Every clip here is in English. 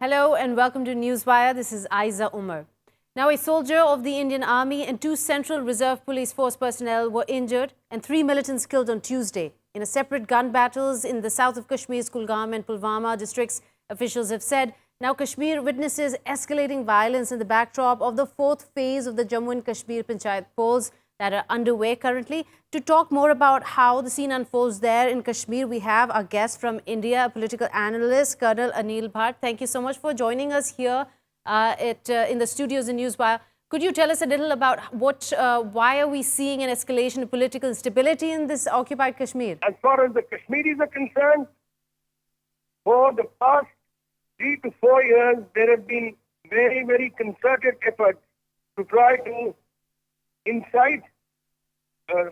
Hello and welcome to Newswire. This is Ayza Omer. Now, a soldier of the Indian Army and 2 Central Reserve Police Force personnel were injured and 3 militants killed on Tuesday in a separate gun battles in the south of Kashmir's Kulgam and Pulwama districts, officials have said. Now, Kashmir witnesses escalating violence in the backdrop of the 4th phase of the Jammu and Kashmir Panchayat polls that are underway currently. To talk more about how the scene unfolds there in Kashmir, we have our guest from India, a political analyst, Colonel Anil Bhatt. Thank you so much for joining us here in the studios in Newswire. Could you tell us a little about why are we seeing an escalation of political instability in this occupied Kashmir? As far as the Kashmiris are concerned, for the past 3 to 4 years, there have been very, very concerted efforts to try to incite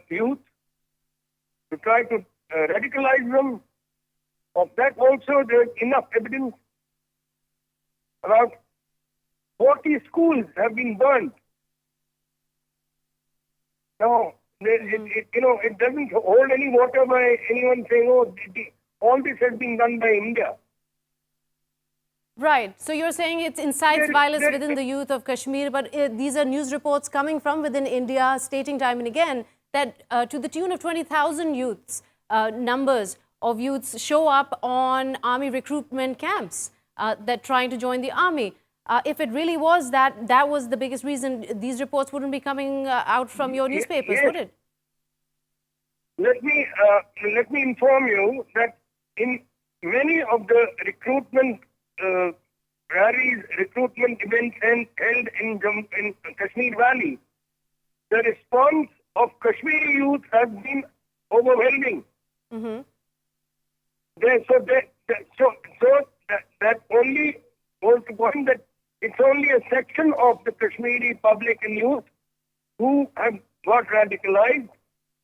youth, to try to radicalize them. Of that also, there is enough evidence. Around 40 schools have been burned. Now, it doesn't hold any water by anyone saying, oh, all this has been done by India. Right. So you're saying it incites violence within the youth of Kashmir, but these are news reports coming from within India stating time and again that to the tune of 20,000 youths, numbers of youths show up on army recruitment camps that trying to join the army. If it really was that was the biggest reason, these reports wouldn't be coming out from your newspapers, would it? Let me inform you that in many of the recruitment rallies, recruitment events held in Kashmir Valley, the response of Kashmiri youth has been overwhelming. Mm-hmm. That only was the point that it's only a section of the Kashmiri public and youth who have got radicalized.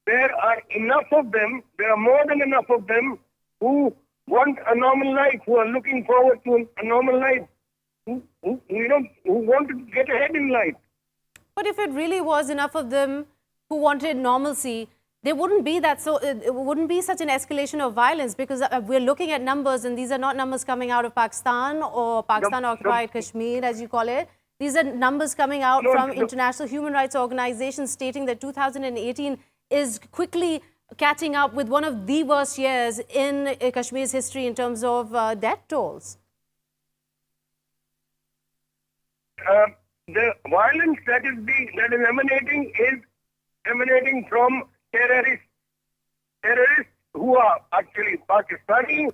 There are enough of them, there are more than enough of them who want a normal life, who are looking forward to a normal life, who want to get ahead in life. But if it really was enough of them who wanted normalcy, there wouldn't be it wouldn't be such an escalation of violence, because we're looking at numbers, and these are not numbers coming out of Pakistan or Pakistan-occupied Kashmir, as you call it. These are numbers coming out from international human rights organizations stating that 2018 is quickly catching up with one of the worst years in Kashmir's history in terms of death tolls. The violence that is emanating from terrorists who are actually Pakistani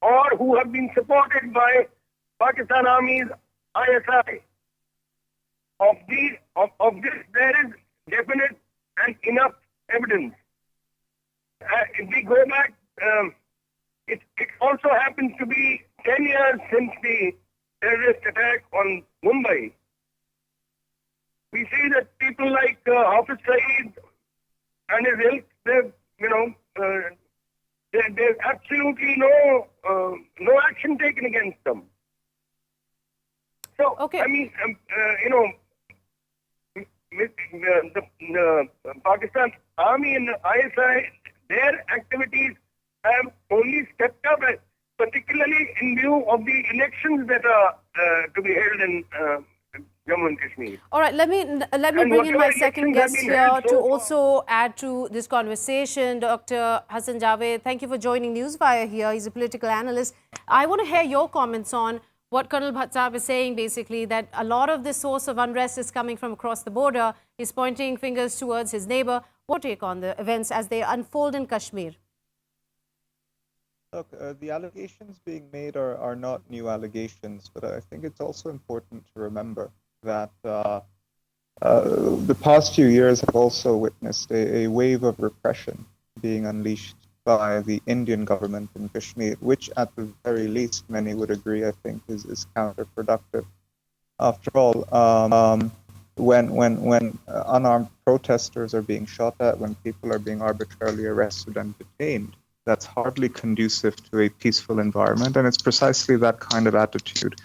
or who have been supported by Pakistan Army's ISI. Of this, there is definite and enough evidence. If we go back, it also happens to be 10 years since the terrorist attack on Mumbai. We see that people like Hafiz Saeed and his ilk, there's absolutely no action taken against them. So, okay. I mean, the Pakistan Army and the ISI, their activities have only stepped up, particularly in view of the elections that are to be held in Jammu and Kashmir. All right, let me bring in my second guest here to also add to this conversation. Dr. Hassan Javed, thank you for joining Newswire here. He's a political analyst. I want to hear your comments on what Colonel Bhatt is saying, basically, that a lot of this source of unrest is coming from across the border. He's pointing fingers towards his neighbor. What take on the events as they unfold in Kashmir? Look, the allegations being made are not new allegations, but I think it's also important to remember that the past few years have also witnessed a wave of repression being unleashed by the Indian government in Kashmir, which at the very least many would agree, I think, is counterproductive. After all, when unarmed protesters are being shot at, when people are being arbitrarily arrested and detained, that's hardly conducive to a peaceful environment, and it's precisely that kind of attitude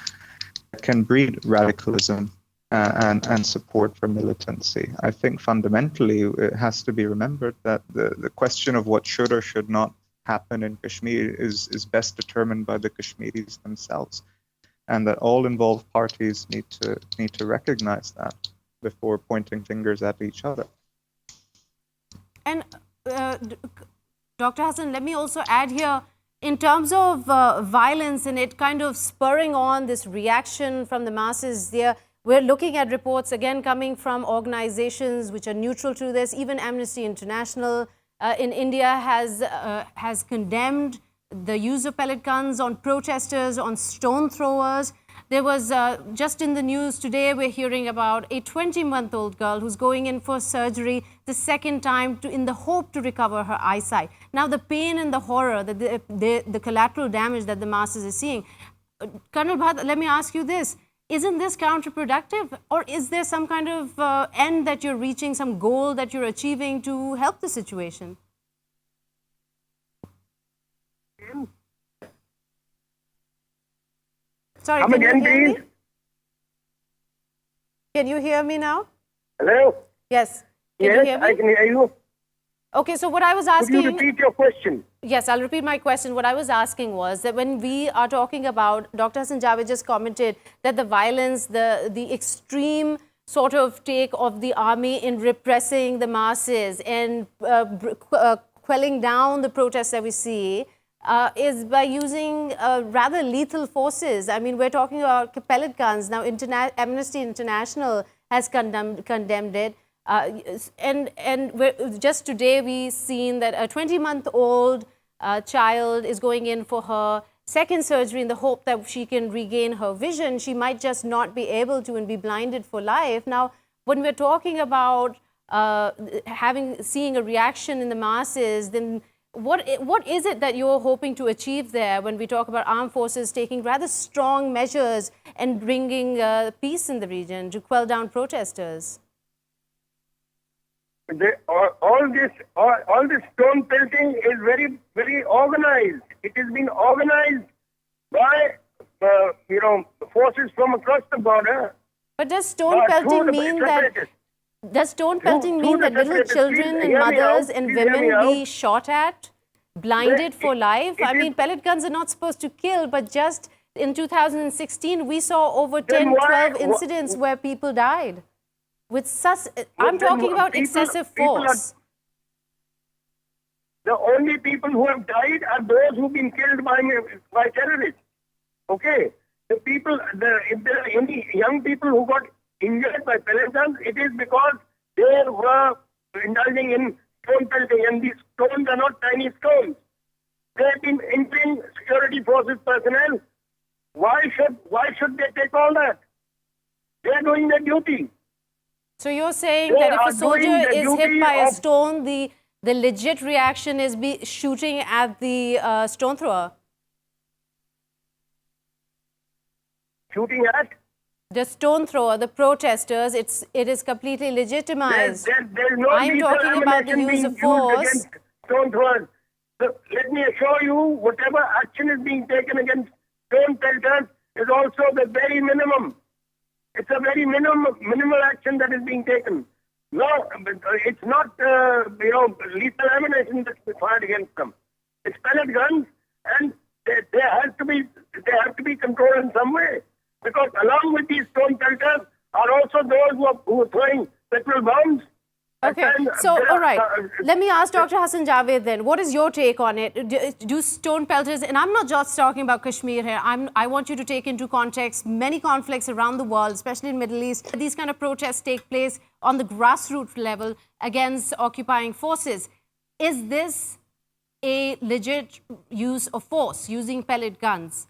that can breed radicalism and support for militancy. I think fundamentally it has to be remembered that the question of what should or should not happen in Kashmir is best determined by the Kashmiris themselves. and that all involved parties need to recognize that before pointing fingers at each other. And Dr. Hassan, let me also add here, in terms of violence and it kind of spurring on this reaction from the masses there, we're looking at reports again coming from organizations which are neutral to this. Even Amnesty International in India has condemned the use of pellet guns on protesters, on stone throwers. There was just in the news today, we're hearing about a 20-month-old girl who's going in for surgery the second time in the hope to recover her eyesight. Now, the pain and the horror, the collateral damage that the masses are seeing. Colonel Bhatt, let me ask you this. Isn't this counterproductive, or is there some kind of end that you're reaching, some goal that you're achieving to help the situation? Sorry, Come again, please. Can you hear me now? Hello? Yes. Can Yes, you hear me? I can hear you. Okay, so what I was asking... Could you repeat your question? Yes, I'll repeat my question. What I was asking was that when we are talking about, Dr. Hassan Javed just commented that the violence, the extreme sort of take of the army in repressing the masses and quelling down the protests that we see is by using rather lethal forces. I mean, we're talking about pellet guns. Now, Amnesty International has condemned it. And just today we seen that a 20-month-old child is going in for her second surgery in the hope that she can regain her vision. She might just not be able to and be blinded for life. Now, when we're talking about seeing a reaction in the masses, then what is it that you're hoping to achieve there when we talk about armed forces taking rather strong measures and bringing peace in the region to quell down protesters? All this stone pelting is very, very organized. It has been organized by, forces from across the border. But does stone pelting mean that? Does stone pelting mean that little children and mothers and women be shot at, blinded for life? I mean, pellet guns are not supposed to kill, but just in 2016, we saw over 10, 12 incidents where people died. With such, I'm talking about excessive force. The only people who have died are those who've been killed by terrorists. Okay, if there are any young people who got injured by pellet guns, it is because they were indulging in stone pelting, and these stones are not tiny stones. They have been injuring security forces personnel. Why should they take all that? They are doing their duty. So you're saying that if a soldier is hit by a stone, the legit reaction is shooting at the stone thrower? Shooting at? The stone thrower, the protesters, it is completely legitimized. There's no I'm talking about the use of force. Stone throwers. So let me assure you, whatever action is being taken against stone pelters is also the very minimum. It's a very minimal action that is being taken. No, it's not lethal ammunition that's fired against them. It's pellet guns, and they have to be controlled in some way. Because along with these stone pelters are also those who are throwing petrol bombs. Okay, so all right, let me ask Dr. Hassan Javed then, what is your take on it? Do stone pelters, and I'm not just talking about Kashmir here, I want you to take into context many conflicts around the world, especially in the Middle East. These kind of protests take place on the grassroots level against occupying forces. Is this a legit use of force, using pellet guns?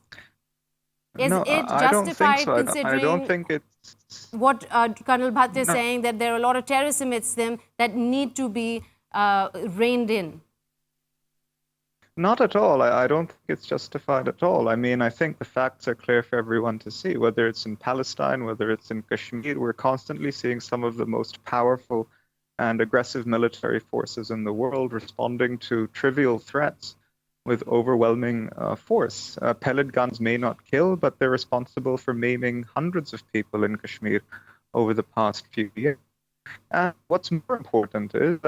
Is it justified considering... I don't think it's... What Colonel Bhatt is saying, that there are a lot of terrorists amidst them that need to be reined in. Not at all. I don't think it's justified at all. I mean, I think the facts are clear for everyone to see. Whether it's in Palestine, whether it's in Kashmir, we're constantly seeing some of the most powerful and aggressive military forces in the world responding to trivial threats with overwhelming force. Pellet guns may not kill, but they're responsible for maiming hundreds of people in Kashmir over the past few years. And what's more important is,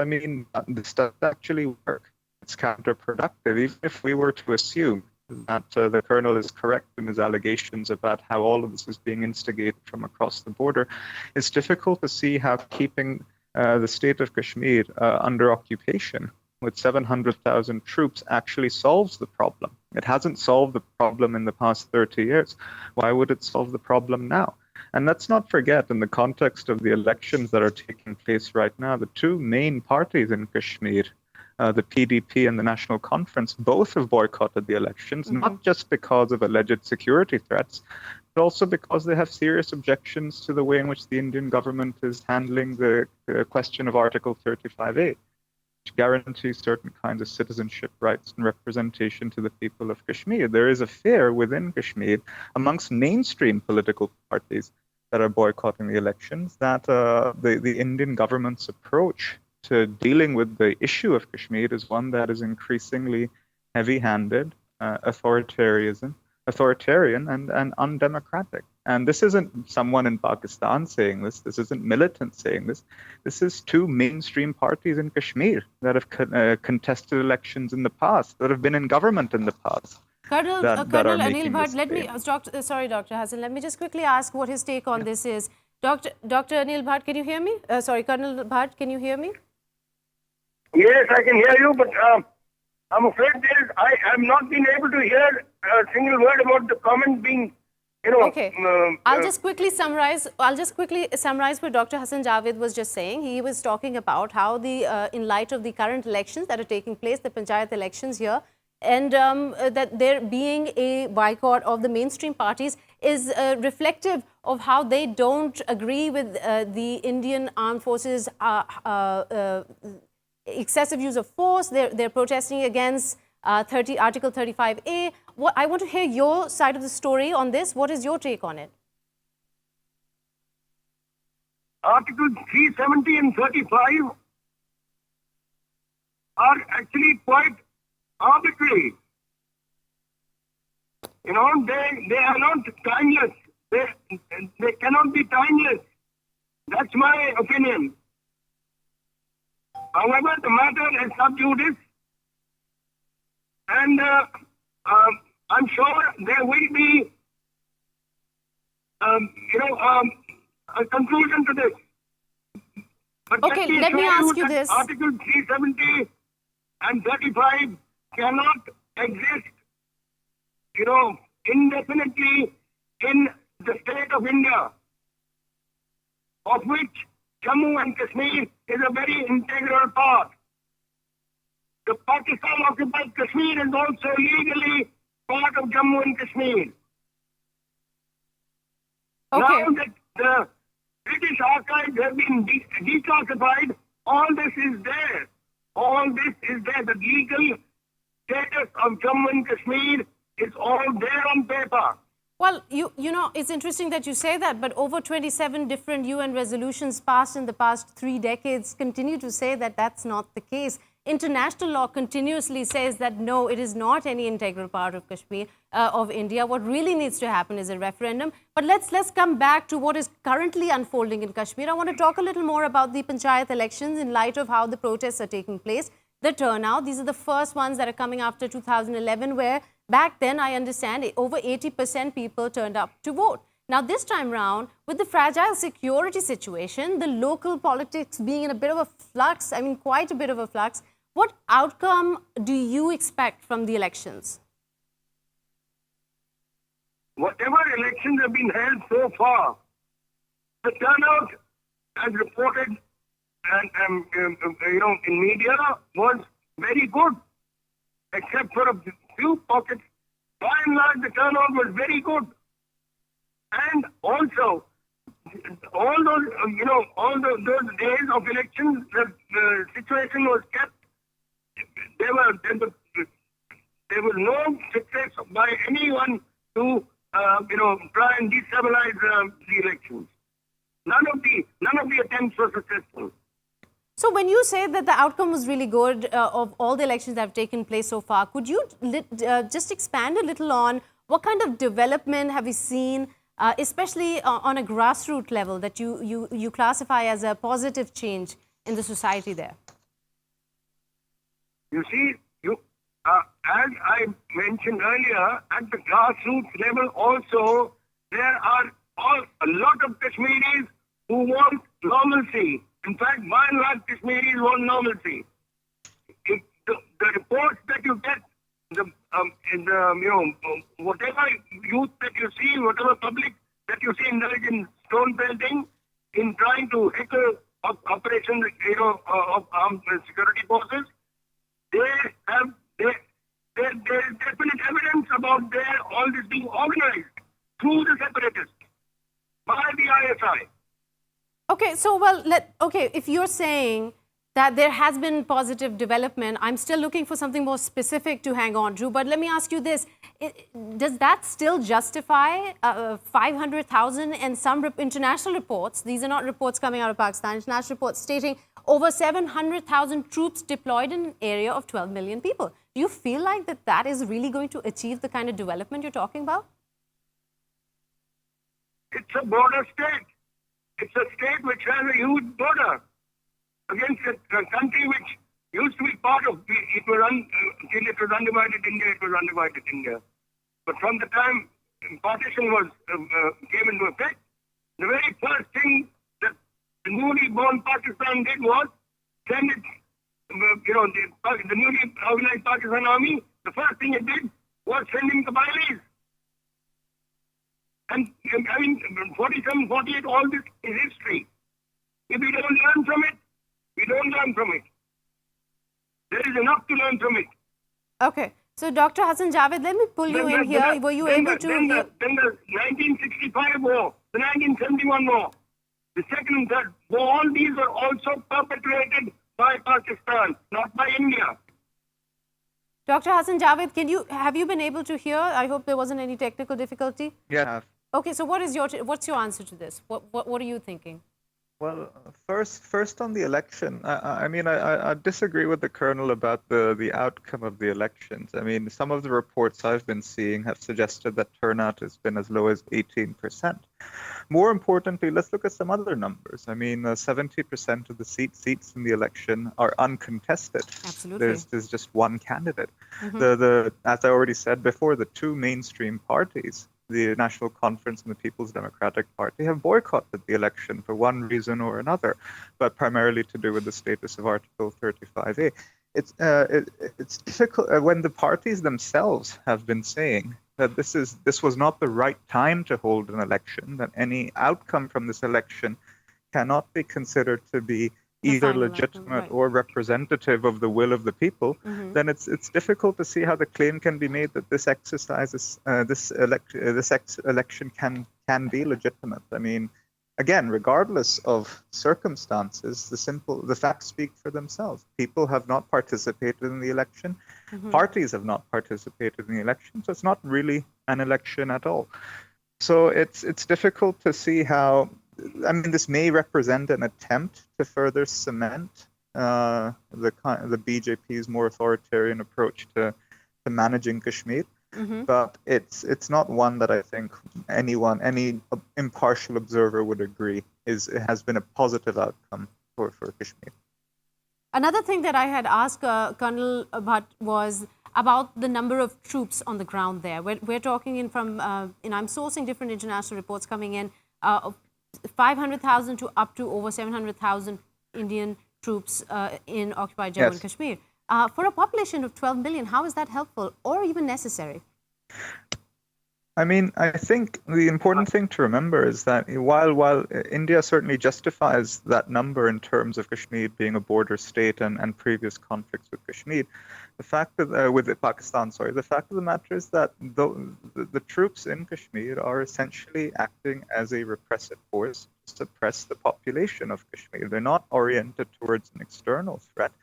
this does actually work. It's counterproductive. Even if we were to assume that the colonel is correct in his allegations about how all of this is being instigated from across the border. It's difficult to see how keeping the state of Kashmir under occupation with 700,000 troops actually solves the problem. It hasn't solved the problem in the past 30 years. Why would it solve the problem now? And let's not forget, in the context of the elections that are taking place right now, the two main parties in Kashmir, the PDP and the National Conference, both have boycotted the elections, not just because of alleged security threats, but also because they have serious objections to the way in which the Indian government is handling the question of Article 35A, which guarantees certain kinds of citizenship rights and representation to the people of Kashmir. There is a fear within Kashmir amongst mainstream political parties that are boycotting the elections that the Indian government's approach to dealing with the issue of Kashmir is one that is increasingly heavy-handed, authoritarian, and undemocratic. And this isn't someone in Pakistan saying this. This isn't militants saying this. This is two mainstream parties in Kashmir that have contested elections in the past, that have been in government in the past. Colonel Anil Bhatt, sorry, Dr. Hassan, let me just quickly ask what his take on this is. Dr. Anil Bhatt, can you hear me? Sorry, Colonel Bhatt, can you hear me? Yes, I can hear you, but I'm afraid I have not been able to hear a single word about the comment being, Okay. I'll just quickly summarize what Dr. Hassan Javed was just saying. He was talking about how in light of the current elections that are taking place, the Panchayat elections here, and that there being a boycott of the mainstream parties is reflective of how they don't agree with the Indian armed forces excessive use of force. They're protesting against Article 35A. I want to hear your side of the story on this. What is your take on it? Article 370 and 35 are actually quite arbitrary. They are not timeless. They cannot be timeless. That's my opinion. However, the matter is sub judice, and I'm sure there will be, a conclusion to this. But okay, let me ask you this. Article 370 and 35 cannot exist, indefinitely in the state of India, of which Jammu and Kashmir is a very integral part. The Pakistan-occupied Kashmir is also legally part of Jammu and Kashmir. Okay. Now that the British archives have been declassified, all this is there. All this is there. The legal status of Jammu and Kashmir is all there on paper. Well, it's interesting that you say that, but over 27 different UN resolutions passed in the past 3 decades continue to say that that's not the case. International law continuously says that no, it is not any integral part of Kashmir, of India. What really needs to happen is a referendum. But let's come back to what is currently unfolding in Kashmir. I want to talk a little more about the Panchayat elections in light of how the protests are taking place. The turnout, these are the first ones that are coming after 2011, where back then, I understand, over 80% people turned up to vote. Now, this time round, with the fragile security situation, the local politics being in a bit of a flux, quite a bit of a flux, what outcome do you expect from the elections? Whatever elections have been held so far, the turnout, as reported in media, was very good, except for a few pockets. By and large, the turnout was very good. And also, all those days of elections, the situation was kept. There was no success by anyone to try and destabilize the elections. None of the attempts were successful. So when you say that the outcome was really good of all the elections that have taken place so far, could you just expand a little on what kind of development have you seen, especially on a grassroots level, that you classify as a positive change in the society there? You see, as I mentioned earlier, at the grassroots level also, there are a lot of Kashmiris who want normalcy. In fact, by and large, Kashmiris want normalcy. If the reports that you get, whatever youth that you see, whatever public that you see indulge in stone pelting, in trying to heckle operations, of armed security forces, there is definite evidence about all this being organized through the separatists by the ISI. Okay, so if you're saying that there has been positive development, I'm still looking for something more specific to hang on to. But let me ask you this. Does that still justify 500,000 and some international reports, these are not reports coming out of Pakistan, international reports stating over 700,000 troops deployed in an area of 12 million people? Do you feel like that is really going to achieve the kind of development you're talking about? It's a border state. It's a state which has a huge border against a country which used to be part of, till it was undivided India, But from the time partition came into effect, the very first thing that the newly born Pakistan did was send its, the newly organized Pakistan army, the first thing it did was sending Kabilis. And 47, 48, all this is history. If we don't learn from it, we don't learn from it. There is enough to learn from it. Okay. So, Dr. Hassan Javed, let me pull you in here. Were you able to... Then the 1965 war, the 1971 war, the second and third war, all these are also perpetrated by Pakistan, not by India. Dr. Hassan Javed, have you been able to hear? I hope there wasn't any technical difficulty. Yeah. Okay, so what's your answer to this? What are you thinking? Well, first on the election, I disagree with the Colonel about the outcome of the elections. I mean, some of the reports I've been seeing have suggested that turnout has been as low as 18%. More importantly, let's look at some other numbers. I mean, 70% of the seats in the election are uncontested. Absolutely. There's just one candidate. Mm-hmm. As I already said before, the two mainstream parties, the National Conference and the People's Democratic Party, have boycotted the election for one reason or another, but primarily to do with the status of Article 35A. It's difficult when the parties themselves have been saying that this was not the right time to hold an election, that any outcome from this election cannot be considered to be either legitimate or representative of the will of the people, then it's difficult to see how the claim can be made that this election can be legitimate. I mean, again, regardless of circumstances, the facts speak for themselves. People have not participated in the election. Parties have not participated in the election, so it's not really an election at all. So it's difficult to see how. I mean, this may represent an attempt to further cement the BJP's more authoritarian approach to managing Kashmir, but it's not one that I think any impartial observer would agree it has been a positive outcome for Kashmir. Another thing that I had asked Colonel about was about the number of troops on the ground there. We're talking I'm sourcing different international reports coming in. 500,000 to up to over 700,000 Indian troops in occupied Jammu and Kashmir. For a population of 12 million, how is that helpful or even necessary? I mean, I think the important thing to remember is that while India certainly justifies that number in terms of Kashmir being a border state and previous conflicts with Kashmir, the fact that with Pakistan, the fact of the matter is that the troops in Kashmir are essentially acting as a repressive force to suppress the population of Kashmir. They're not oriented towards an external threat.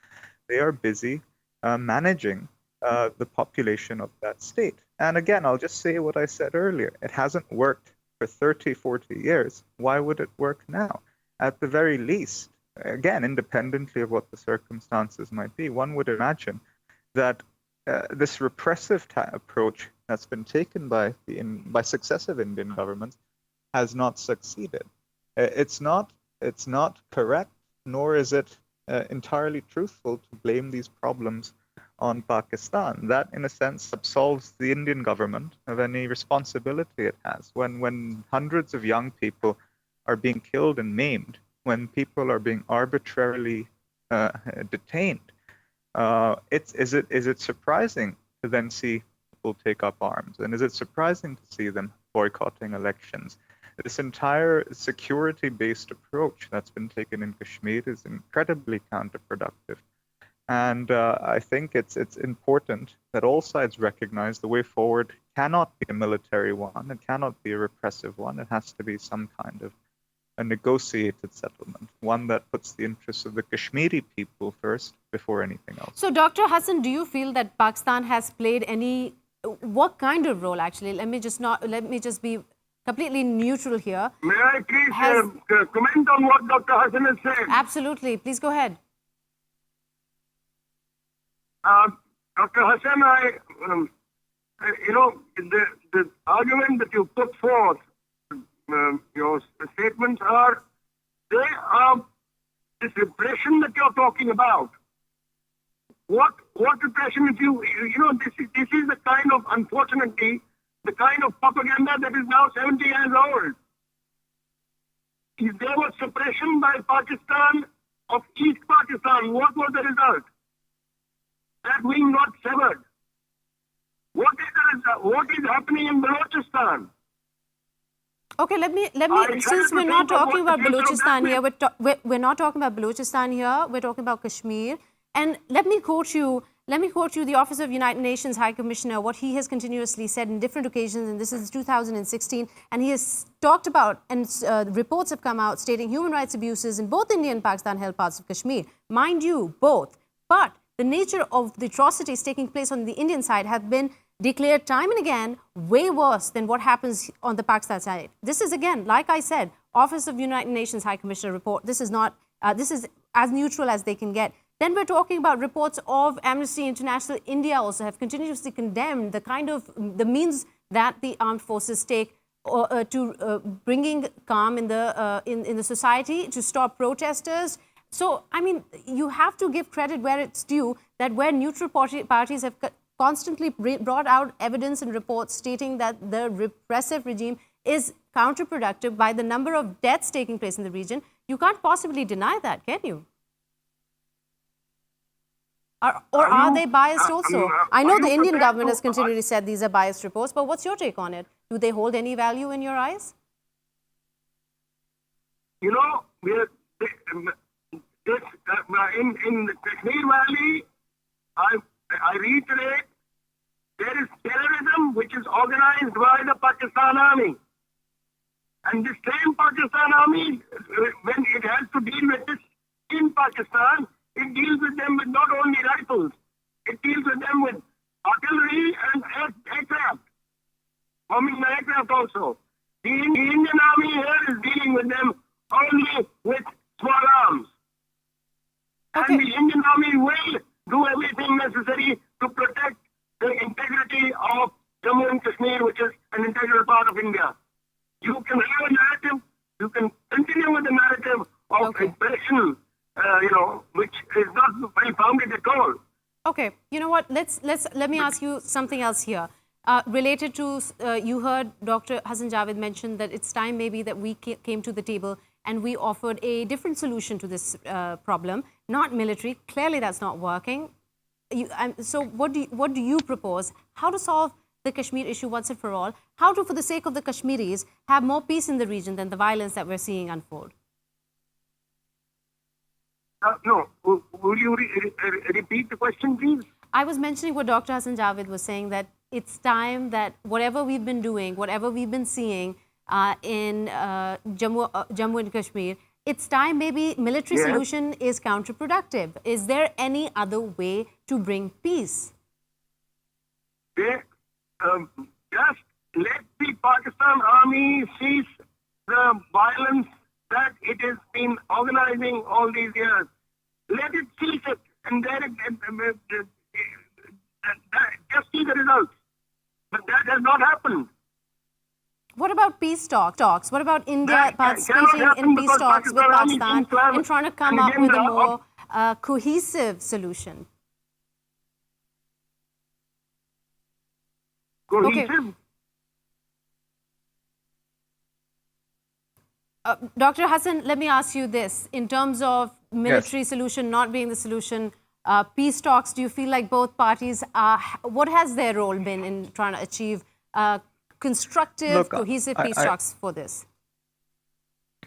They are busy managing the population of that state. And again, I'll just say what I said earlier. It hasn't worked for 30, 40 years. Why would it work now? At the very least, again, independently of what the circumstances might be, one would imagine that this repressive approach that's been taken by successive Indian governments has not succeeded. It's not correct, nor is it entirely truthful to blame these problems on Pakistan. That, in a sense, absolves the Indian government of any responsibility it has. When hundreds of young people are being killed and maimed, when people are being arbitrarily detained, is it surprising to then see people take up arms? And is it surprising to see them boycotting elections? This entire security-based approach that's been taken in Kashmir is incredibly counterproductive. And I think it's important that all sides recognize the way forward cannot be a military one. It cannot be a repressive one. It has to be some kind of a negotiated settlement, one that puts the interests of the Kashmiri people first before anything else. So, Dr. Hassan, do you feel that Pakistan has played what kind of role actually? Let me just be completely neutral here. May I please comment on what Dr. Hassan has said? Absolutely. Please go ahead. Dr. Hassan, the argument that you put forth, your statements are this repression that you're talking about. What repression? This is the kind of, unfortunately, the kind of propaganda that is now 70 years old. If there was suppression by Pakistan of East Pakistan, what was the result? That wing not severed. What is happening in Balochistan? Okay, let me. Since we're not talking about Balochistan here, we're not talking about Balochistan here. We're talking about Kashmir. And let me quote you. The Office of United Nations High Commissioner, what he has continuously said in different occasions, and this is 2016, and he has talked about, and reports have come out stating human rights abuses in both India and Pakistan-held parts of Kashmir. Mind you, both. But the nature of the atrocities taking place on the Indian side have been declared time and again way worse than what happens on the Pakistan side. This is, again, like I said, Office of United Nations High Commissioner report. This is not. This is as neutral as they can get. Then we're talking about reports of Amnesty International. India also have continuously condemned the means that the armed forces take to bringing calm in the society, to stop protesters. So, I mean, you have to give credit where it's due, that where neutral parties have constantly brought out evidence and reports stating that the repressive regime is counterproductive by the number of deaths taking place in the region. You can't possibly deny that, can you? Or are they biased also? I know the Indian government has continually said these are biased reports, but what's your take on it? Do they hold any value in your eyes? You know, in the Kashmir Valley, I reiterate, there is terrorism which is organized by the Pakistan Army. And this same Pakistan Army, when it has to deal with this in Pakistan, it deals with them with not only rifles, it deals with them with artillery and aircraft, bombing the aircraft also. The Indian Army here is dealing with them only with small arms. Okay. And the Indian Army will do everything necessary to protect the integrity of Jammu and Kashmir, which is an integral part of India. You can have a narrative, you can continue with the narrative of oppression, which is not well founded at all. Okay, you know what? Let me ask you something else here. Related to, you heard Dr. Hassan Javed mention that it's time maybe that we came to the table and we offered a different solution to this problem, not military. Clearly, that's not working. So, what do you propose? How to solve the Kashmir issue once and for all? How to, for the sake of the Kashmiris, have more peace in the region than the violence that we're seeing unfold? No. Would you repeat the question, please? I was mentioning what Dr. Hassan Javed was saying, that it's time that whatever we've been doing, whatever we've been seeing in Jammu and Kashmir, it's time maybe military solution is counterproductive. Is there any other way to bring peace? Just let the Pakistan Army cease the violence that it has been organizing all these years. Let it cease it, and then just see the results. But that has not happened. What about peace talks? What about India participating in peace talks with Pakistan and trying to come up with a more cohesive solution? cohesive. Dr. Hassan, let me ask you this. In terms of military solution not being the solution, peace talks, do you feel like both parties, what has their role been in trying to achieve constructive, cohesive peace talks for this?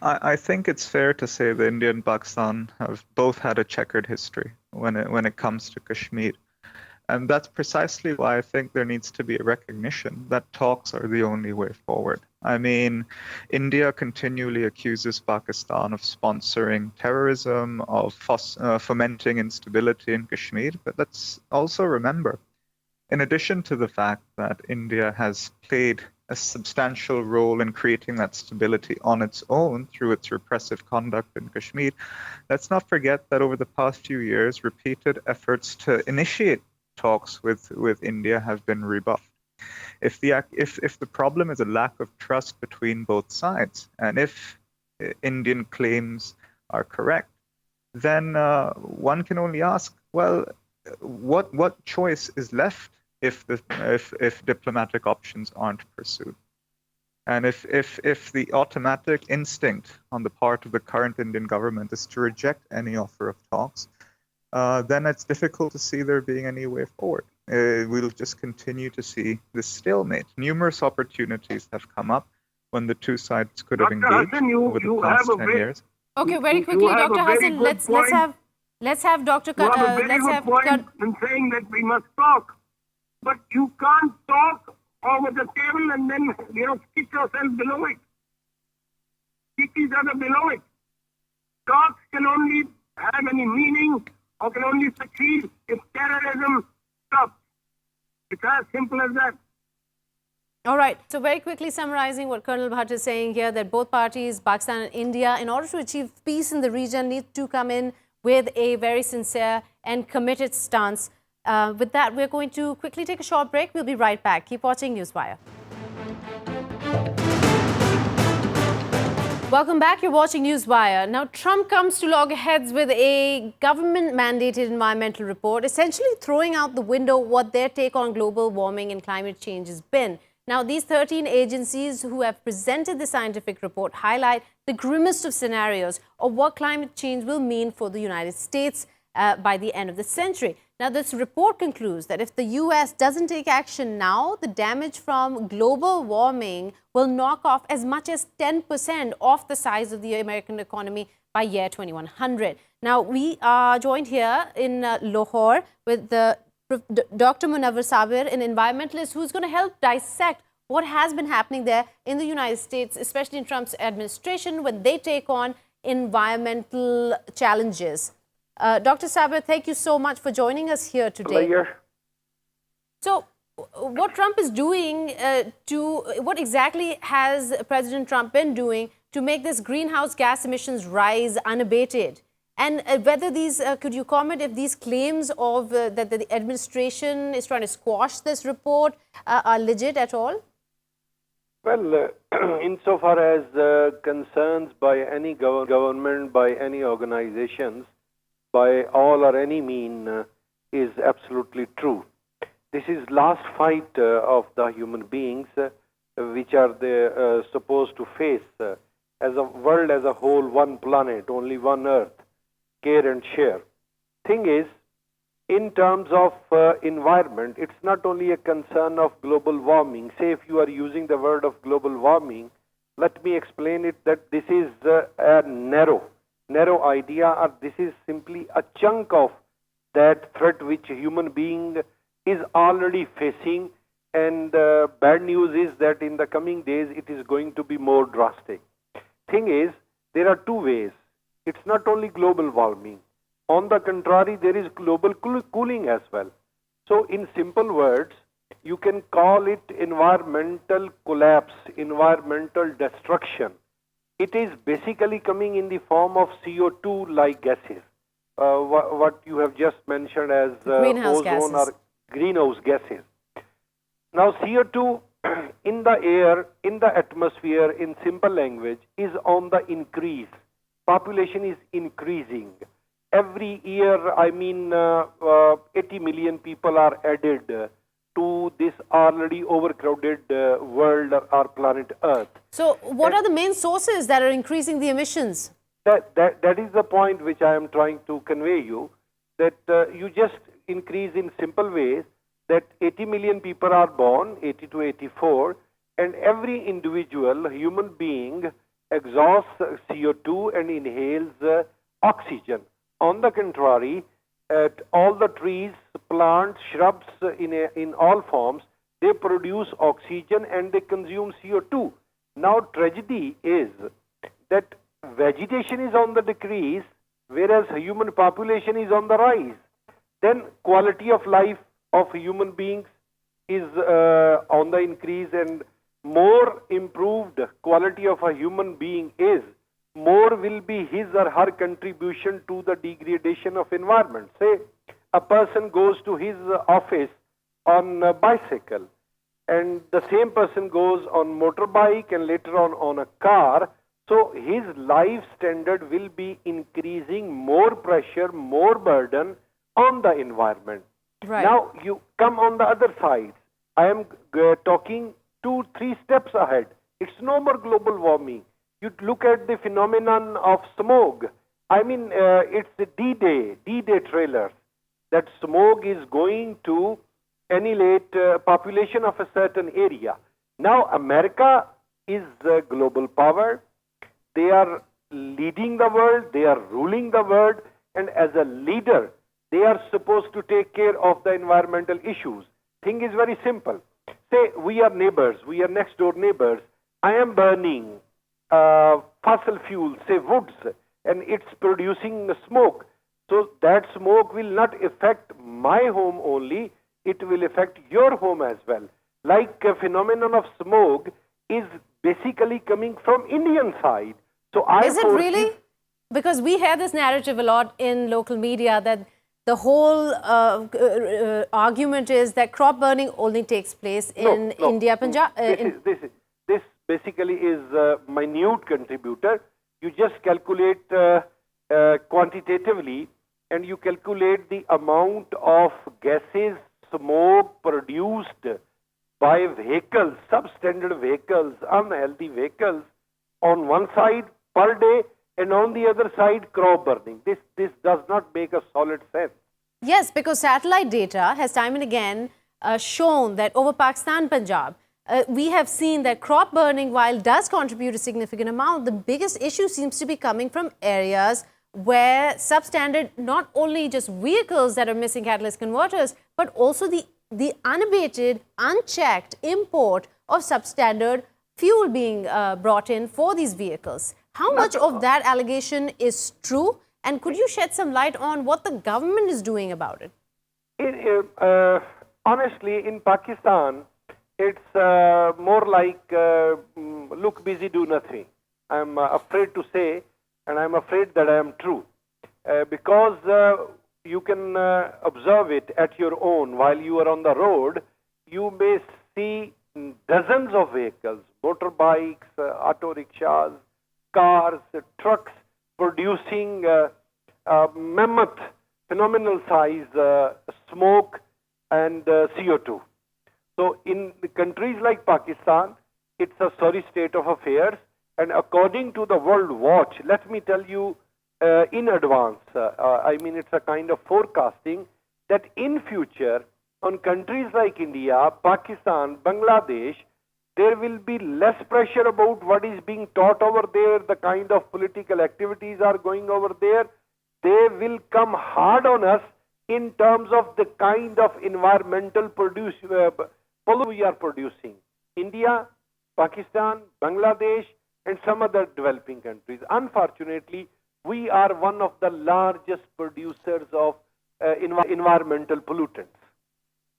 I think it's fair to say that India and Pakistan have both had a checkered history when it comes to Kashmir. And that's precisely why I think there needs to be a recognition that talks are the only way forward. I mean, India continually accuses Pakistan of sponsoring terrorism, of fomenting instability in Kashmir. But let's also remember, in addition to the fact that India has played a substantial role in creating that stability on its own through its repressive conduct in Kashmir, let's not forget that over the past few years, repeated efforts to initiate talks with India have been rebuffed. If the problem is a lack of trust between both sides, and if Indian claims are correct, then one can only ask, well, what choice is left if diplomatic options aren't pursued? And if the automatic instinct on the part of the current Indian government is to reject any offer of talks, then it's difficult to see there being any way forward. We'll just continue to see this stalemate. Numerous opportunities have come up when the two sides could have engaged over the past 10 years. Okay, very quickly, Dr. Hassan, let's have Dr. You have a very good point in saying that we must talk, but you can't talk over the table and then stick yourself below it. Stick each other below it. Talks can only have any meaning or can only succeed if terrorism stops. It's as simple as that. All right. So very quickly summarizing what Colonel Bhatt is saying here, that both parties, Pakistan and India, in order to achieve peace in the region, need to come in with a very sincere and committed stance. With that, we're going to quickly take a short break. We'll be right back. Keep watching Newswire. Welcome back. You're watching Newswire. Now, Trump comes to loggerheads with a government-mandated environmental report, essentially throwing out the window what their take on global warming and climate change has been. Now, these 13 agencies who have presented the scientific report highlight the grimmest of scenarios of what climate change will mean for the United States by the end of the century. Now, this report concludes that if the US doesn't take action now, the damage from global warming will knock off as much as 10% off the size of the American economy by year 2100. Now, we are joined here in Lahore with Dr. Munawar Sabir, an environmentalist who's going to help dissect what has been happening there in the United States, especially in Trump's administration when they take on environmental challenges. Dr. Sabir, thank you so much for joining us here today. Pleasure. So, what Trump is doing what exactly has President Trump been doing to make this greenhouse gas emissions rise unabated? And whether these, could you comment if these claims of that the administration is trying to squash this report are legit at all? Well, insofar as concerns by any government, by any organizations, by all or any mean is absolutely true. This is last fight of the human beings which are they supposed to face as a world as a whole, one planet, only one earth, care and share. Thing is, in terms of environment, it's not only a concern of global warming. Say if you are using the word of global warming, let me explain it that this is a narrow idea, or this is simply a chunk of that threat which a human being is already facing, and bad news is that in the coming days it is going to be more drastic. Thing is, there are two ways. It's not only global warming. On the contrary, there is global cooling as well. So in simple words, you can call it environmental collapse, environmental destruction. It is basically coming in the form of CO2-like gases, what you have just mentioned as ozone gases or greenhouse gases. Now, CO2 in the air, in the atmosphere, in simple language, is on the increase. Population is increasing. Every year, 80 million people are added to this this already overcrowded world or planet Earth. So what are the main sources that are increasing the emissions? That is the point which I am trying to convey you, that you just increase in simple ways, that 80 million people are born, 80 to 84, and every individual human being exhausts CO2 and inhales oxygen. On the contrary, all the trees, plants, shrubs in all forms, they produce oxygen and they consume CO2. Now, tragedy is that vegetation is on the decrease, whereas human population is on the rise. Then quality of life of human beings is on the increase, and more improved quality of a human being is, more will be his or her contribution to the degradation of environment. Say a person goes to his office on a bicycle, and the same person goes on motorbike and later on a car. So his life standard will be increasing, more pressure, more burden on the environment. Right. Now you come on the other side. I am talking 2-3 steps ahead. It's no more global warming. You look at the phenomenon of smog. I mean, it's the D-Day trailers, that smog is going to annihilate population of a certain area. Now, America is a global power. They are leading the world, they are ruling the world, and as a leader, they are supposed to take care of the environmental issues. Thing is very simple. Say we are neighbors, we are next door neighbors. I am burning fossil fuels, say woods, and it's producing smoke. So that smoke will not affect my home only, it will affect your home as well. Like a phenomenon of smoke is basically coming from Indian side. So Is it really? Because we hear this narrative a lot in local media that the whole argument is that crop burning only takes place in India, Punjab. This basically is a minute contributor. You just calculate quantitatively, and you calculate the amount of gases, smoke produced by vehicles, substandard vehicles, unhealthy vehicles on one side per day, and on the other side crop burning. This does not make a solid sense. Yes, because satellite data has time and again shown that over Pakistan, Punjab, we have seen that crop burning, while does contribute a significant amount, the biggest issue seems to be coming from areas where substandard, not only just vehicles that are missing catalyst converters, but also the unabated, unchecked import of substandard fuel being brought in for these vehicles. How much of that allegation is true? And could you shed some light on what the government is doing about it? Honestly, in Pakistan, it's more like look busy, do nothing. I'm afraid to say, and I'm afraid that I am true. Because you can observe it at your own. While you are on the road, you may see dozens of vehicles, motorbikes, auto rickshaws, cars, trucks, producing mammoth, phenomenal size smoke and CO2. So in the countries like Pakistan, it's a sorry state of affairs. And according to the World Watch, let me tell you in advance, I mean it's a kind of forecasting that in future on countries like India, Pakistan, Bangladesh, there will be less pressure about what is being taught over there, the kind of political activities are going over there. They will come hard on us in terms of the kind of environmental pollution we are producing. India, Pakistan, Bangladesh, and some other developing countries. Unfortunately, we are one of the largest producers of environmental pollutants.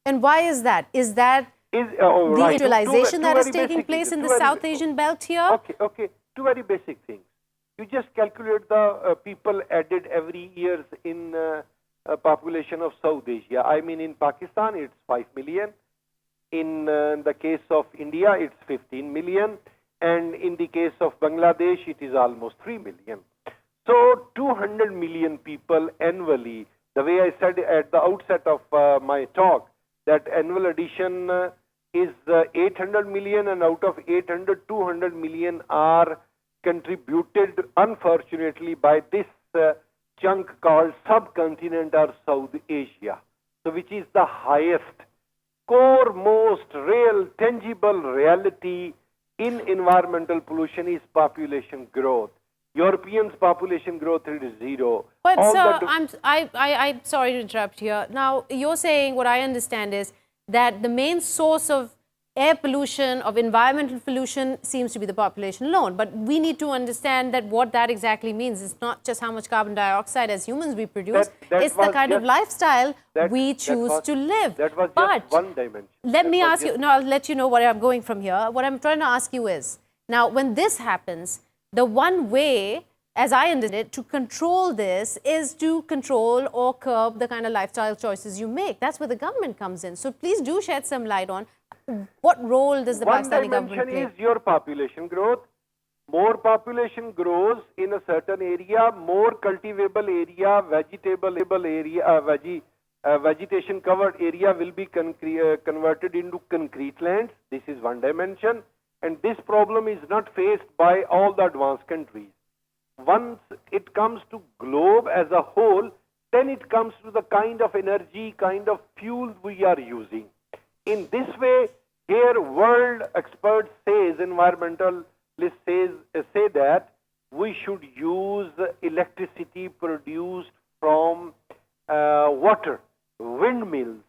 And why is that? Is that the utilization that is taking place in the South Asian belt here? Okay. Two very basic things. You just calculate the people added every year in population of South Asia. I mean, in Pakistan, it's 5 million. In the case of India, it's 15 million. And in the case of Bangladesh, it is almost 3 million. So 200 million people annually, the way I said at the outset of my talk, that annual addition is 800 million, and out of 800, 200 million are contributed, unfortunately, by this chunk called subcontinent or South Asia. So which is the highest, core, most real, tangible reality in environmental pollution is population growth. Europeans' population growth rate is 0. But All sir, that I'm sorry to interrupt here. Now, you're saying, what I understand is that the main source of air pollution, of environmental pollution, seems to be the population alone. But we need to understand that what that exactly means. It's not just how much carbon dioxide as humans we produce. It's the kind of lifestyle we choose to live. That was but just one dimension. Let me ask you, now I'll let you know where I'm going from here. What I'm trying to ask you is, now when this happens, the one way, as I understand it, to control this is to control or curb the kind of lifestyle choices you make. That's where the government comes in. So please do shed some light on what role does the Pakistani government play. One dimension is your population growth. More population grows in a certain area, more cultivable area, vegetable area, vegetation covered area will be converted into concrete lands. This is one dimension. And this problem is not faced by all the advanced countries. Once it comes to globe as a whole, then it comes to the kind of energy, kind of fuel we are using. In this way, here world experts says, environmentalists say that we should use electricity produced from water, windmills,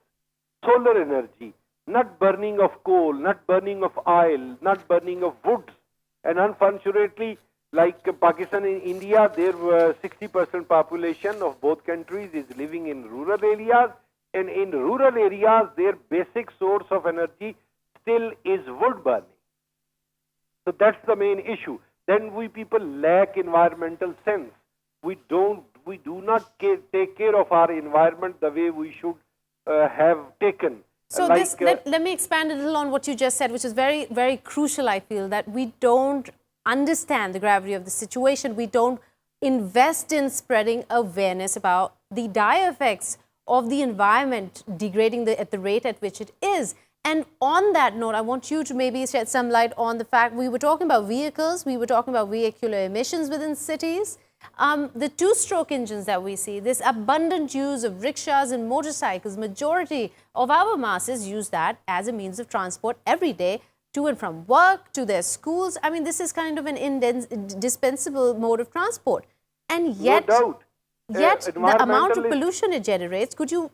solar energy, not burning of coal, not burning of oil, not burning of woods. And unfortunately, like Pakistan and India, there were 60% population of both countries is living in rural areas. And in rural areas, their basic source of energy still is wood burning. So that's the main issue. Then we people lack environmental sense. We do not take care of our environment the way we should have taken. So let me expand a little on what you just said, which is very, very crucial, I feel, that we don't understand the gravity of the situation. We don't invest in spreading awareness about the dire effects of the environment degrading at the rate at which it is. And on that note, I want you to maybe shed some light on the fact we were talking about vehicles, we were talking about vehicular emissions within cities. The two-stroke engines that we see, this abundant use of rickshaws and motorcycles, majority of our masses use that as a means of transport every day to and from work, to their schools. I mean, this is kind of an indispensable mode of transport. And yet, no doubt. Yet the amount of pollution it generates, could you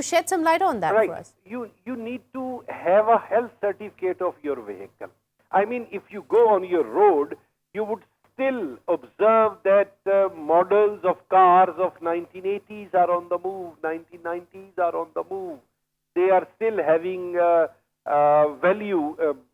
shed some light on that for us? You need to have a health certificate of your vehicle. I mean, if you go on your road, you would still observe that models of cars of 1980s are on the move, 1990s are on the move. They are still having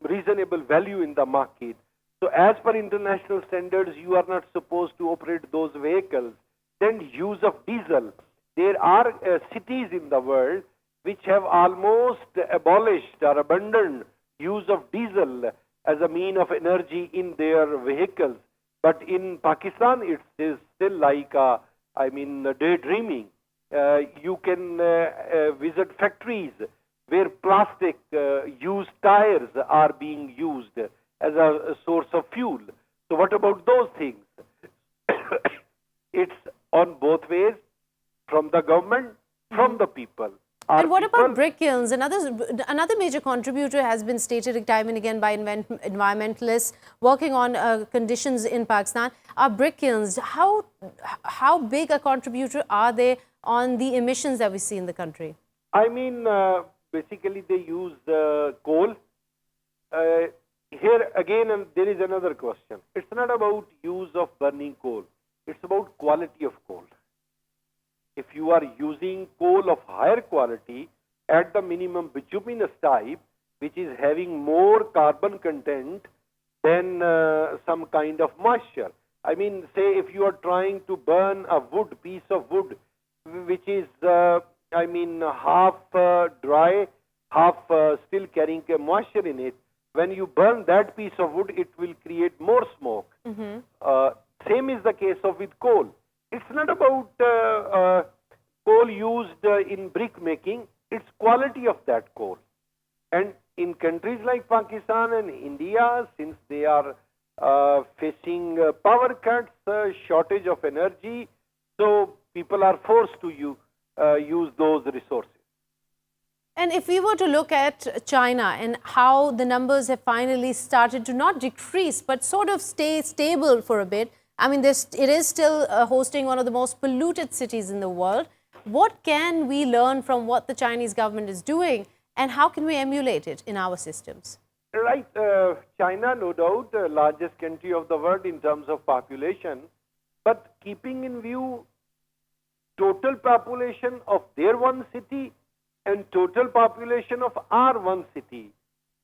reasonable value in the market. So as per international standards, you are not supposed to operate those vehicles. Then use of diesel. There are cities in the world which have almost abolished or abandoned use of diesel as a mean of energy in their vehicles. But in Pakistan, it is still like, daydreaming. You can visit factories where plastic used tires are being used as a source of fuel. So what about those things? It's on both ways, from the government, from the people. And what about brick kilns? Another major contributor has been stated time and again by environmentalists working on conditions in Pakistan are brick kilns. How big a contributor are they on the emissions that we see in the country? I mean, basically they use coal. Here again, there is another question. It's not about use of burning coal. It's about quality of coal. If you are using coal of higher quality at the minimum bituminous type, which is having more carbon content than some kind of moisture. I mean, say if you are trying to burn a piece of wood, which is, half dry, half still carrying a moisture in it, when you burn that piece of wood, it will create more smoke. Same is the case with coal. It's not about coal used in brick making, it's quality of that coal. And in countries like Pakistan and India, since they are facing power cuts, shortage of energy, so people are forced to use those resources. And if we were to look at China and how the numbers have finally started to not decrease, but sort of stay stable for a bit, I mean, it is still hosting one of the most polluted cities in the world. What can we learn from what the Chinese government is doing, and how can we emulate it in our systems? Right. China, no doubt, the largest country of the world in terms of population, but keeping in view total population of their one city and total population of our one city,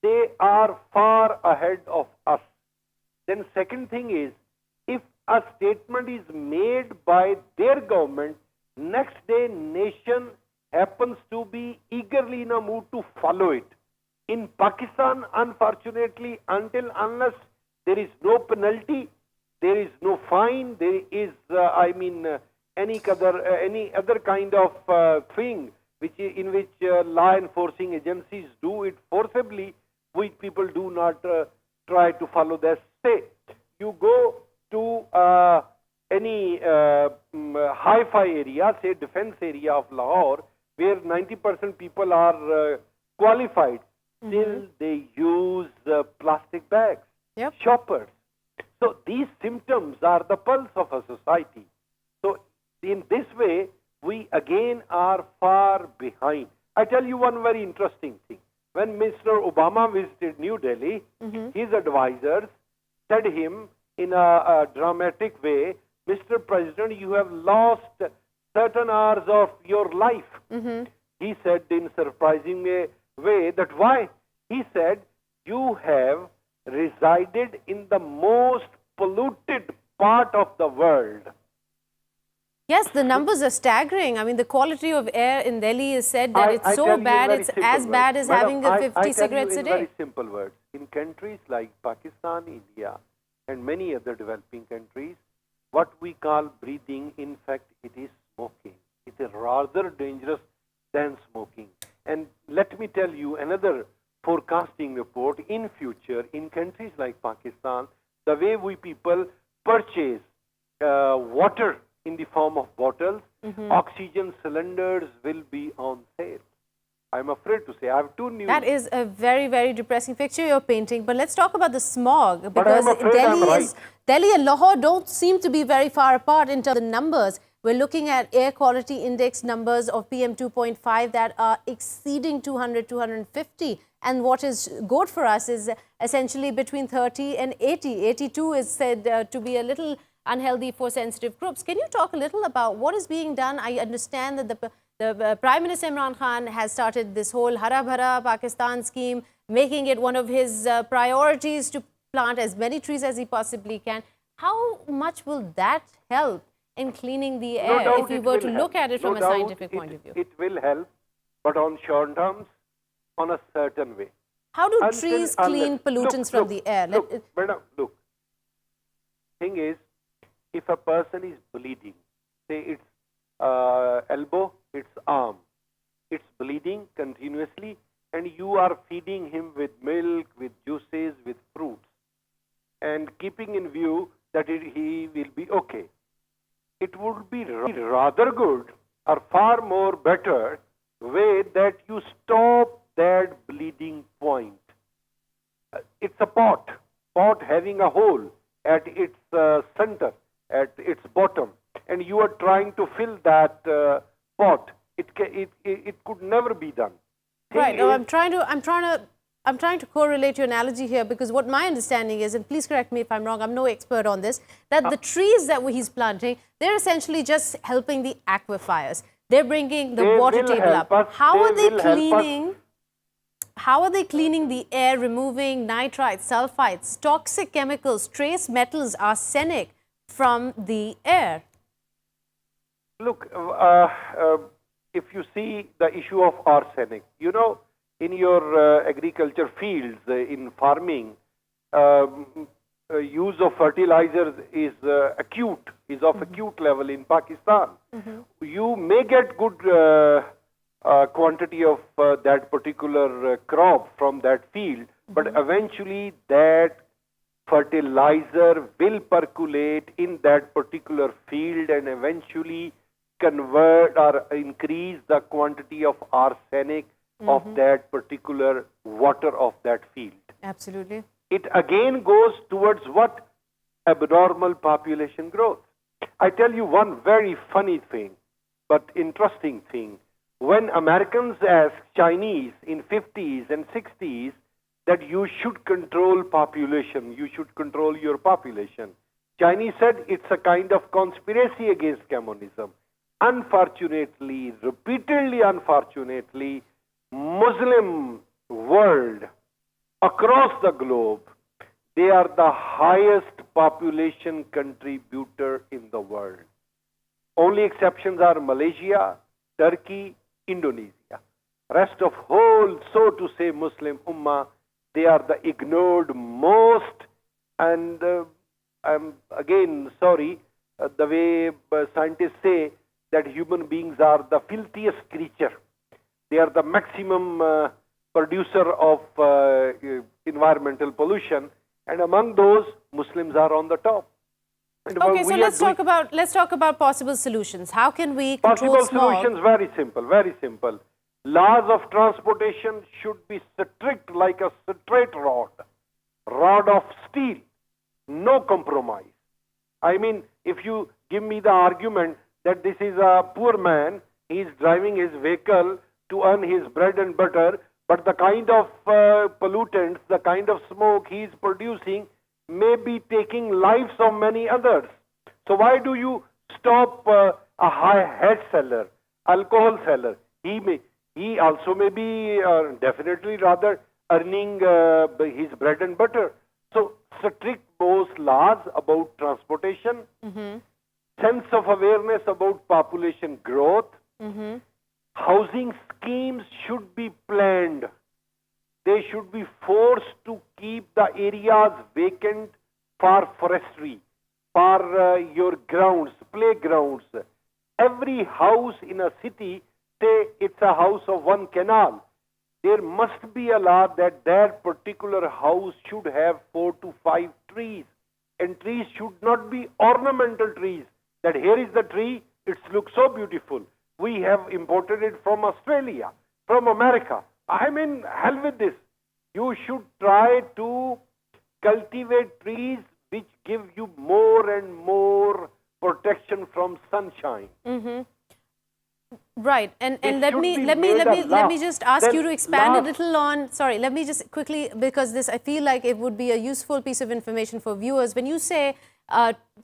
they are far ahead of us. Then second thing is, if a statement is made by their government, next day nation happens to be eagerly in a mood to follow it. In Pakistan, unfortunately, unless there is no penalty, there is no fine, there is, any other kind of thing in which law enforcing agencies do it forcibly, we people do not try to follow their say. You go to any hi-fi area, say defense area of Lahore, where 90% people are qualified, still they use plastic bags, shoppers. So these symptoms are the pulse of a society. So in this way, we again are far behind. I tell you one very interesting thing. When Mr. Obama visited New Delhi, his advisors said him in a dramatic way, Mr. President, you have lost certain hours of your life. He said in surprising way that why? He said, you have resided in the most polluted part of the world. Yes, the numbers are staggering. I mean, the quality of air in Delhi is said that it's so bad, it's as bad as having 50 cigarettes a day. Very simple words. In countries like Pakistan, India, and many other developing countries, what we call breathing, in fact, it is smoking. It is rather dangerous than smoking. And let me tell you another forecasting report. In future, in countries like Pakistan, the way we people purchase water in the form of bottles, oxygen cylinders will be on sale. I'm afraid to say, I have two news. That is a very, very depressing picture you're painting. But let's talk about the smog, But because I'm afraid I'm right. Delhi and Lahore don't seem to be very far apart in terms of the numbers. We're looking at air quality index numbers of PM 2.5 that are exceeding 200, 250. And what is good for us is essentially between 30 and 80. 82 is said to be a little unhealthy for sensitive groups. Can you talk a little about what is being done? I understand that the Prime Minister Imran Khan has started this whole Hara Bhara Pakistan scheme, making it one of his priorities to plant as many trees as he possibly can. How much will that help in cleaning the air if we were to look at it from a scientific point of view? It will help, but on short terms, on a certain way. How do trees clean pollutants from the air? Look, thing is, if a person is bleeding, say it's elbow, it's arm, it's bleeding continuously, and you are feeding him with milk, with juices, with fruits, and keeping in view that he will be okay. It would be rather good or far more better way that you stop that bleeding point. It's a pot having a hole at its center, at its bottom, and you are trying to fill that pot. It could never be done. Right. No, I'm trying to correlate your analogy here, because what my understanding is, and please correct me if I'm wrong, I'm no expert on this, that the trees that he's planting, they're essentially just helping the aquifers. They're bringing the water table up. How are they cleaning? How are they cleaning the air, removing nitrites, sulfites, toxic chemicals, trace metals, arsenic from the air? Look, if you see the issue of arsenic, you know, in your agriculture fields, in farming, use of fertilizers is of acute level in Pakistan. You may get good quantity of that particular crop from that field, but eventually that fertilizer will percolate in that particular field and eventually convert or increase the quantity of arsenic of that particular water of that field. Absolutely. It again goes towards what? Abnormal population growth. I tell you one very funny thing, but interesting thing. When Americans asked Chinese in 50s and 60s that you should control population, you should control your population, Chinese said it's a kind of conspiracy against communism. Unfortunately, repeatedly unfortunately, Muslim world across the globe, they are the highest population contributor in the world. Only exceptions are Malaysia, Turkey, Indonesia. Rest of whole, so to say, Muslim Ummah, they are the ignored most, and I'm again sorry, the way scientists say that human beings are the filthiest creature. They are the maximum producer of environmental pollution, and among those, Muslims are on the top. And Okay, so let's talk about possible solutions. How can we control possible smog? solutions? Very simple, very simple. Laws of transportation should be strict like a straight rod of steel, no compromise. I mean, if you give me the argument that this is a poor man, he is driving his vehicle to earn his bread and butter, but the kind of pollutants, the kind of smoke he is producing may be taking lives of many others. So why do you stop a high head seller, alcohol seller? He also may be definitely rather earning his bread and butter. So strict those laws about transportation, sense of awareness about population growth, housing schemes should be planned. They should be forced to keep the areas vacant for forestry, for your grounds, playgrounds. Every house in a city, say it's a house of one canal, there must be a law that that particular house should have 4 to 5 trees. And trees should not be ornamental trees. That here is the tree, it looks so beautiful. We have imported it from Australia, from America. I mean, hell with this. You should try to cultivate trees which give you more and more protection from sunshine. Right, and let me just ask you to expand a little on. Sorry, let me just quickly, because this I feel like it would be a useful piece of information for viewers. When you say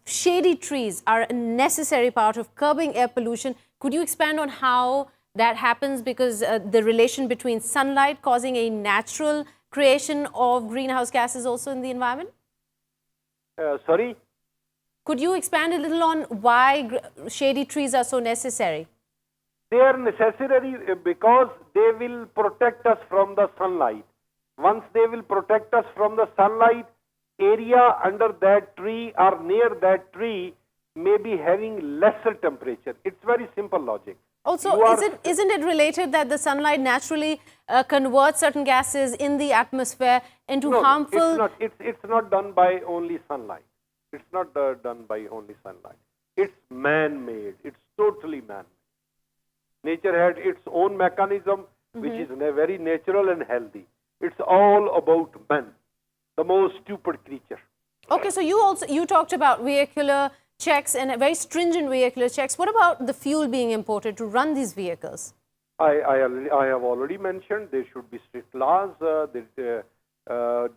shady trees are a necessary part of curbing air pollution, could you expand on how that happens? Because the relation between sunlight causing a natural creation of greenhouse gases also in the environment. Sorry. Could you expand a little on why shady trees are so necessary? They are necessary because they will protect us from the sunlight. Once they will protect us from the sunlight, area under that tree or near that tree may be having lesser temperature. It's very simple logic. Also, isn't it related that the sunlight naturally converts certain gases in the atmosphere into harmful? No, it's not done by only sunlight. It's not done by only sunlight. It's man-made. It's totally man-made. Nature had its own mechanism, which is very natural and healthy. It's all about man, the most stupid creature. Okay, so you talked about vehicular checks and very stringent vehicular checks. What about the fuel being imported to run these vehicles? I have already mentioned there should be strict laws.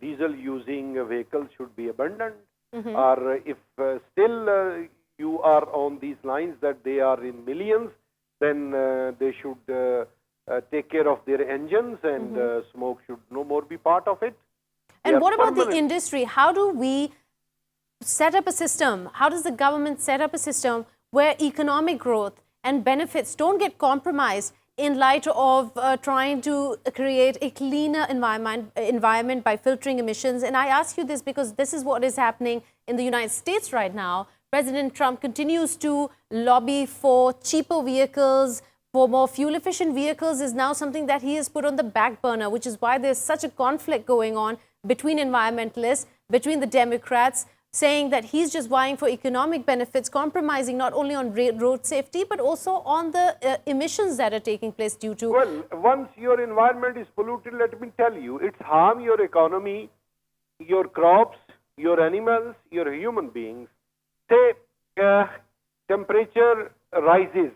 Diesel using vehicles should be abandoned. Or if still you are on these lines that they are in millions, then they should take care of their engines, and smoke should no more be part of it. And what about the industry? How do we set up a system? How does the government set up a system where economic growth and benefits don't get compromised in light of trying to create a cleaner environment by filtering emissions? And I ask you this because this is what is happening in the United States right now. President Trump continues to lobby for cheaper vehicles, for more fuel-efficient vehicles is now something that he has put on the back burner, which is why there's such a conflict going on between environmentalists, between the Democrats, saying that he's just vying for economic benefits, compromising not only on road safety, but also on the emissions that are taking place due to... Well, once your environment is polluted, let me tell you, it's harm your economy, your crops, your animals, your human beings. Say, temperature rises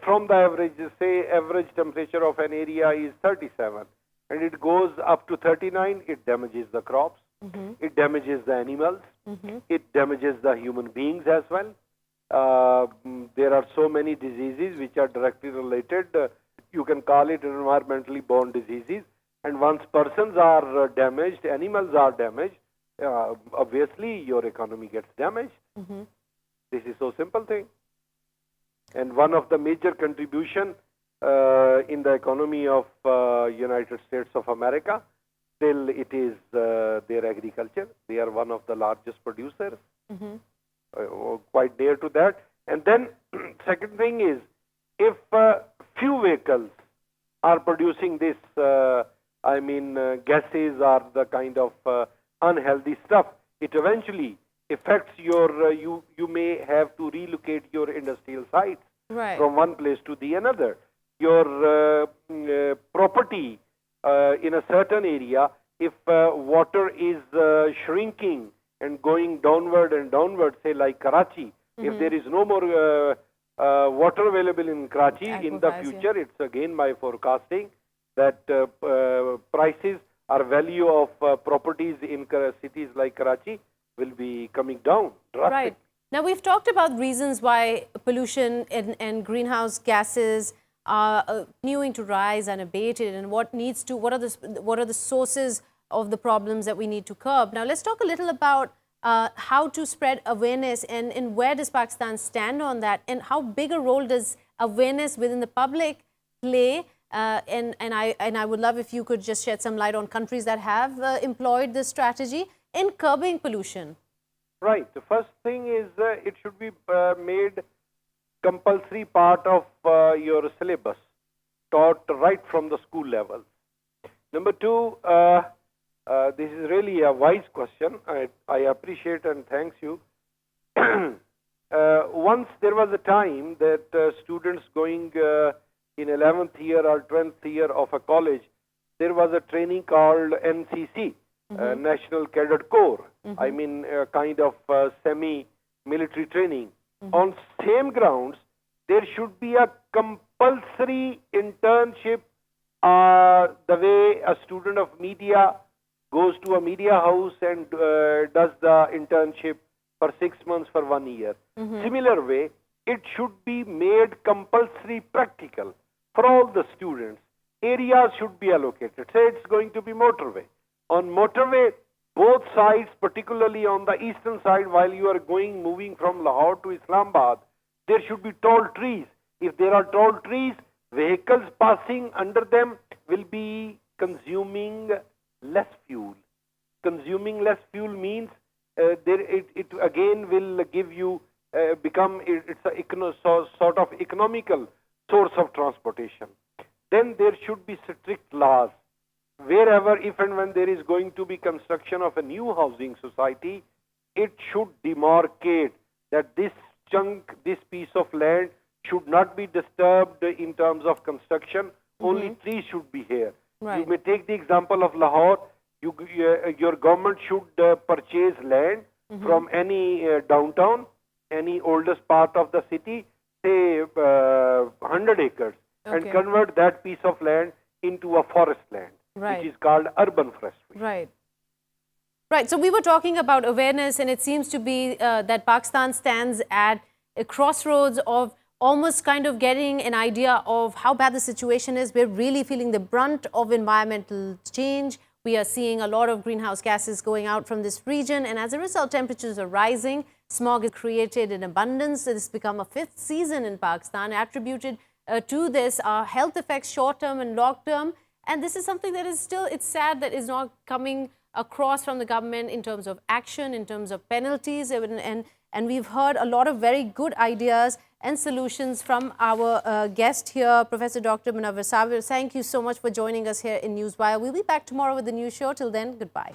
from the average, say average temperature of an area is 37, and it goes up to 39, it damages the crops. It damages the animals. It damages the human beings as well. There are so many diseases which are directly related. You can call it environmentally born diseases. And once persons are damaged, animals are damaged, obviously your economy gets damaged. This is so simple thing. And one of the major contribution in the economy of United States of America, still it is their agriculture. They are one of the largest producers, quite near to that. And then second thing is, if few vehicles are producing this, gases or the kind of unhealthy stuff, it eventually affects your, you may have to relocate your industrial sites from one place to the another. Your property in a certain area, if water is shrinking and going downward and downward, say like Karachi, if there is no more water available in Karachi in the future, it's again my forecasting that prices or value of properties in cities like Karachi will be coming down drastically. Right. Now, we've talked about reasons why pollution and greenhouse gases are continuing to rise unabated, and what are the sources of the problems that we need to curb. Now, let's talk a little about how to spread awareness and where does Pakistan stand on that, and how big a role does awareness within the public play. And I would love if you could just shed some light on countries that have employed this strategy in curbing pollution. Right. The first thing is it should be made compulsory part of your syllabus, taught right from the school level. Number two, this is really a wise question. I appreciate and thanks you. Once there was a time that students going in 11th year or 12th year of a college, there was a training called NCC, National Cadet Corps. I mean, kind of semi-military training. On same grounds, there should be a compulsory internship. The way a student of media goes to a media house and does the internship for 6 months, for 1 year. Similar way, it should be made compulsory practical for all the students. Areas should be allocated. Say it's going to be motorway. On motorway, both sides, particularly on the eastern side, while you are moving from Lahore to Islamabad, there should be tall trees. If there are tall trees, vehicles passing under them will be consuming less fuel. Consuming less fuel means it again will give you it's a sort of economical source of transportation. Then there should be strict laws. Wherever, if and when there is going to be construction of a new housing society, it should demarcate that this chunk, this piece of land should not be disturbed in terms of construction. Only trees should be here. You may take the example of Lahore. Your government should purchase land from any downtown, any oldest part of the city, say 100 acres, and convert that piece of land into a forest land, which is called urban forestry. Right. So we were talking about awareness, and it seems to be that Pakistan stands at a crossroads of almost kind of getting an idea of how bad the situation is. We're really feeling the brunt of environmental change. We are seeing a lot of greenhouse gases going out from this region, and as a result, temperatures are rising. Smog is created in abundance. It has become a 5th season in Pakistan. Attributed to this are health effects, short-term and long-term. And this is something that is still, it's sad that is not coming across from the government in terms of action, in terms of penalties. And And we've heard a lot of very good ideas and solutions from our guest here, Professor Dr. Munawwar Sabir. Thank you so much for joining us here in Newswire. We'll be back tomorrow with a new show. Till then, goodbye.